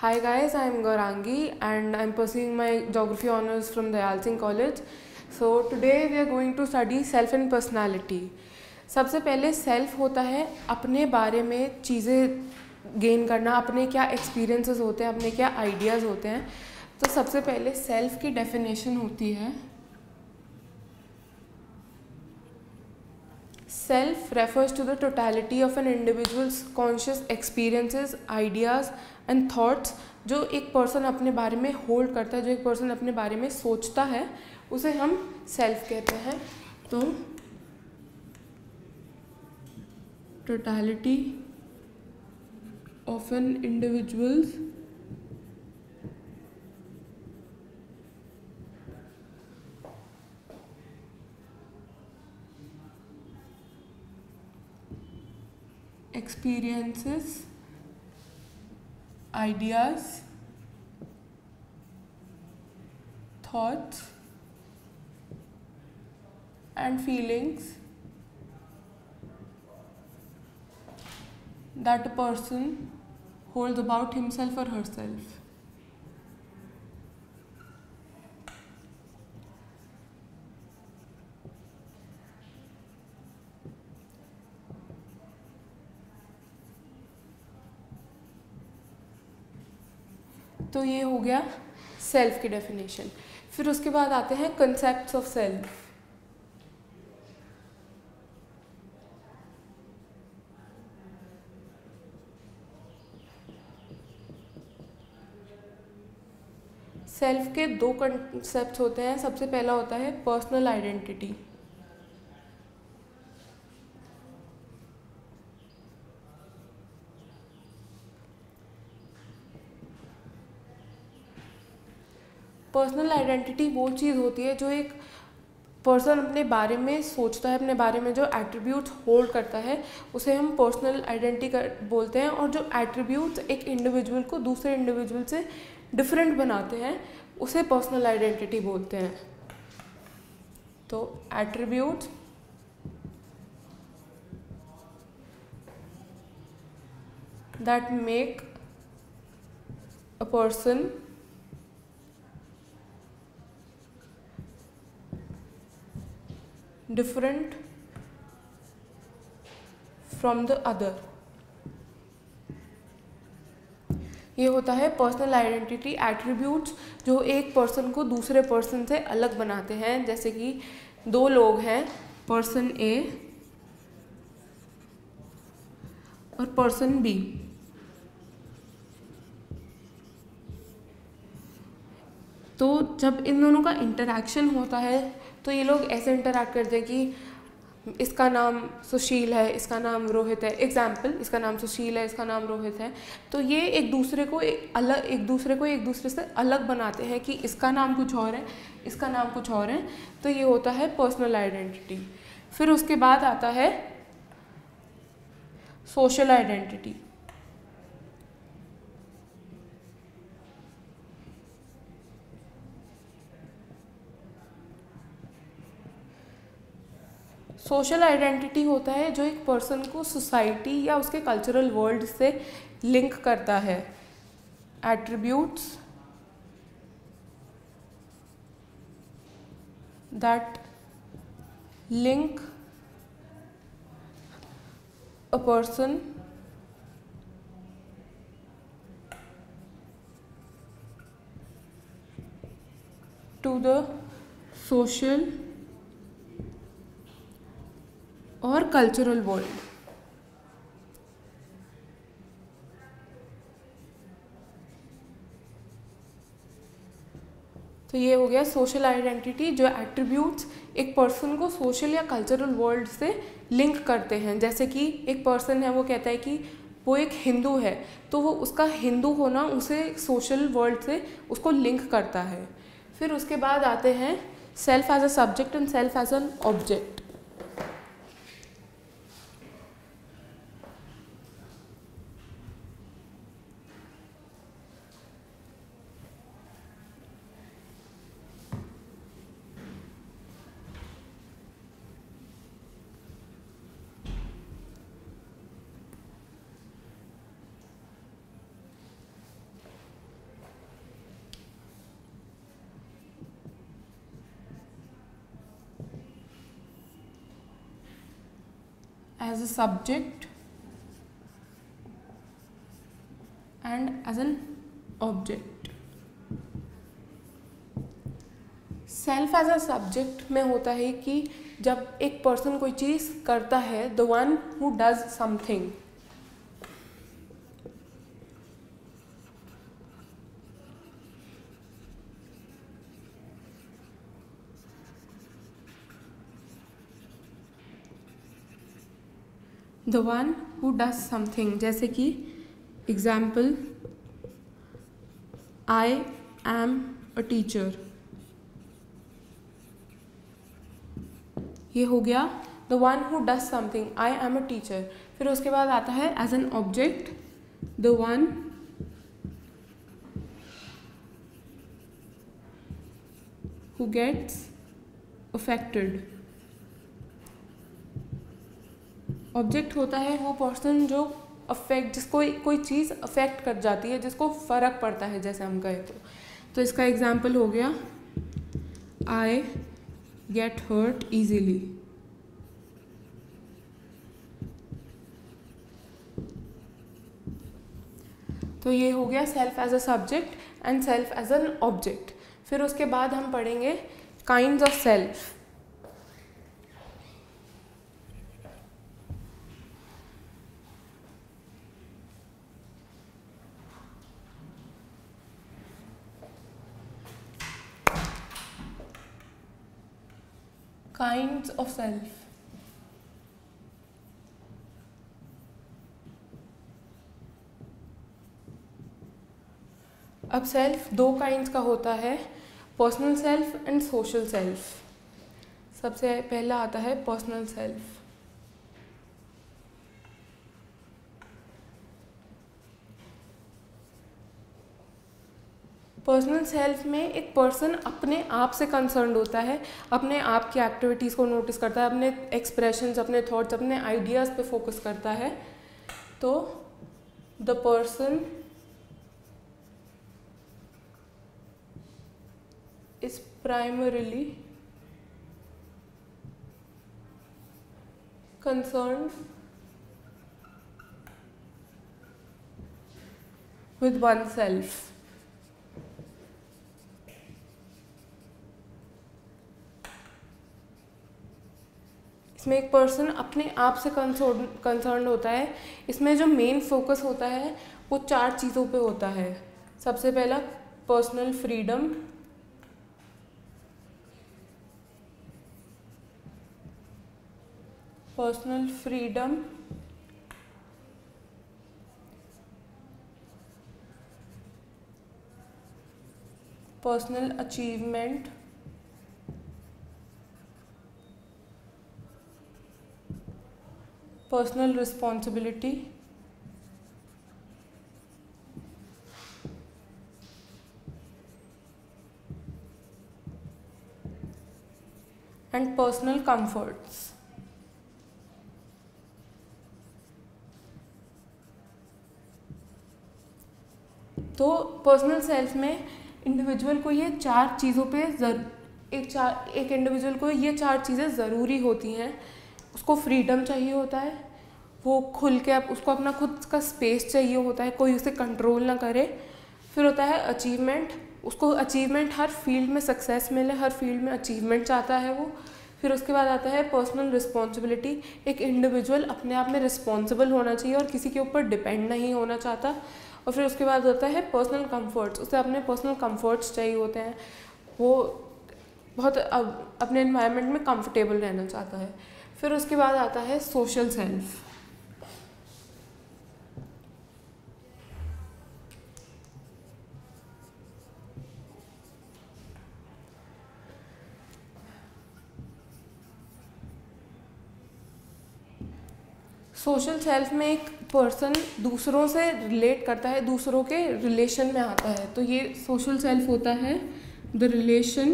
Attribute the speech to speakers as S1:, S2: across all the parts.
S1: Hi guys, I am Gaurangi and I am pursuing my geography honors from Dayal Singh College. So today we are going to study self and personality. सबसे पहले self होता है अपने बारे में चीज़ें gain करना, अपने क्या एक्सपीरियंसेस होते हैं, अपने क्या आइडियाज़ होते हैं. तो सबसे पहले सेल्फ की डेफिनेशन होती है Self refers to the totality of an individual's conscious experiences, ideas and thoughts. जो एक पर्सन अपने बारे में होल्ड करता है, जो एक पर्सन अपने बारे में सोचता है, उसे हम सेल्फ कहते हैं. तो totality of an individuals experiences, ideas, thoughts and feelings that a person holds about himself or herself. तो ये हो गया सेल्फ की डेफिनेशन. फिर उसके बाद आते हैं कंसेप्ट्स ऑफ सेल्फ. सेल्फ के दो कंसेप्ट्स होते हैं. सबसे पहला होता है पर्सनल आइडेंटिटी. पर्सनल आइडेंटिटी वो चीज़ होती है जो एक पर्सन अपने बारे में सोचता है, अपने बारे में जो एट्रीब्यूट्स होल्ड करता है उसे हम पर्सनल आइडेंटिटी बोलते हैं. और जो एट्रीब्यूट्स एक इंडिविजुअल को दूसरे इंडिविजुअल से डिफरेंट बनाते हैं उसे पर्सनल आइडेंटिटी बोलते हैं. तो attributes that make a person different from the other. ये होता है पर्सनल आइडेंटिटी. एट्रीब्यूट्स जो एक पर्सन को दूसरे पर्सन से अलग बनाते हैं. जैसे कि दो लोग हैं, पर्सन ए और पर्सन बी. तो जब इन दोनों का इंटरैक्शन होता है तो ये लोग ऐसे इंटरैक्ट करते हैं कि इसका नाम सुशील है, इसका नाम रोहित है. एग्जाम्पल, इसका नाम सुशील है, इसका नाम रोहित है. तो ये एक दूसरे को एक दूसरे से अलग बनाते हैं कि इसका नाम कुछ और है, इसका नाम कुछ और है. तो ये होता है पर्सनल आइडेंटिटी. फिर उसके बाद आता है सोशल आइडेंटिटी. सोशल आइडेंटिटी होता है जो एक पर्सन को सोसाइटी या उसके कल्चरल वर्ल्ड से लिंक करता है. Attributes that link a person to the social और कल्चरल वर्ल्ड. तो ये हो गया सोशल आइडेंटिटी, जो एट्रीब्यूट्स एक पर्सन को सोशल या कल्चरल वर्ल्ड से लिंक करते हैं. जैसे कि एक पर्सन है, वो कहता है कि वो एक हिंदू है, तो वो उसका हिंदू होना उसे सोशल वर्ल्ड से उसको लिंक करता है. फिर उसके बाद आते हैं self as a subject and self as an object. As a subject and as an object. Self as a subject में होता है कि जब एक पर्सन कोई चीज़ करता है, the one who does something. The one who does something, जैसे कि example, I am a teacher, ये हो गया the one who does something, I am a teacher. फिर उसके बाद आता है as an object, the one who gets affected. Object होता है वो पर्सन जो जिसको कोई चीज़ अफेक्ट कर जाती है, जिसको फ़र्क पड़ता है, जैसे हम कहें तो इसका एग्जाम्पल हो गया आई गेट हर्ट ईजीली। तो ये हो गया self as a subject and self as an object. फिर उसके बाद हम पढ़ेंगे kinds of self. Kinds of self. अब सेल्फ दो काइंड्स का होता है, personal self and social self. सबसे पहला आता है पर्सनल सेल्फ। पर्सनल सेल्फ में एक पर्सन अपने आप से कंसर्न्ड होता है, अपने आप की एक्टिविटीज़ को नोटिस करता है, अपने एक्सप्रेशंस, अपने थॉट्स, अपने आइडियाज़ पे फोकस करता है। तो the person is primarily concerned with oneself। इसमें एक पर्सन अपने आप से कंसर्न होता है। इसमें जो मेन फोकस होता है वो चार चीज़ों पे होता है। सबसे पहला personal freedom, personal freedom, personal achievement, personal responsibility, and personal comforts. तो पर्सनल सेल्फ में इंडिविजुअल को ये चार चीज़ों पे एक इंडिविजुअल को ये चार चीज़ें ज़रूरी होती हैं। उसको फ्रीडम चाहिए होता है, वो खुल के उसको अपना खुद का स्पेस चाहिए होता है, कोई उसे कंट्रोल ना करे। फिर होता है अचीवमेंट, उसको अचीवमेंट, हर फील्ड में सक्सेस मिले, हर फील्ड में अचीवमेंट चाहता है वो। फिर उसके बाद आता है पर्सनल रिस्पॉन्सिबिलिटी, एक इंडिविजुअल अपने आप में रिस्पॉन्सिबल होना चाहिए और किसी के ऊपर डिपेंड नहीं होना चाहता। और फिर उसके बाद होता है पर्सनल कंफर्ट्स, उसे अपने पर्सनल कंफर्ट्स चाहिए होते हैं, वो बहुत अपने एनवायरनमेंट में कंफर्टेबल रहना चाहता है। फिर उसके बाद आता है सोशल सेल्फ। सोशल सेल्फ में एक पर्सन दूसरों से रिलेट करता है, दूसरों के रिलेशन में आता है। तो ये सोशल सेल्फ होता है the relation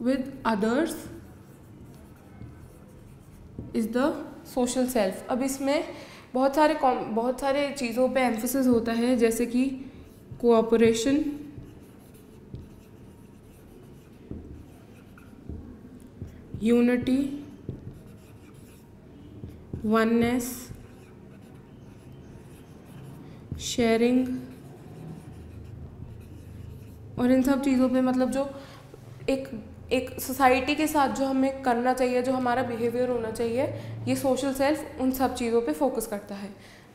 S1: with others is the social self. अब इसमें बहुत सारे चीज़ों पे एम्फेसिस होता है, जैसे कि कोऑपरेशन, यूनिटी, वननेस, शेयरिंग, और इन सब चीज़ों पे मतलब जो एक सोसाइटी के साथ जो हमें करना चाहिए, जो हमारा बिहेवियर होना चाहिए, ये सोशल सेल्फ उन सब चीज़ों पे फोकस करता है।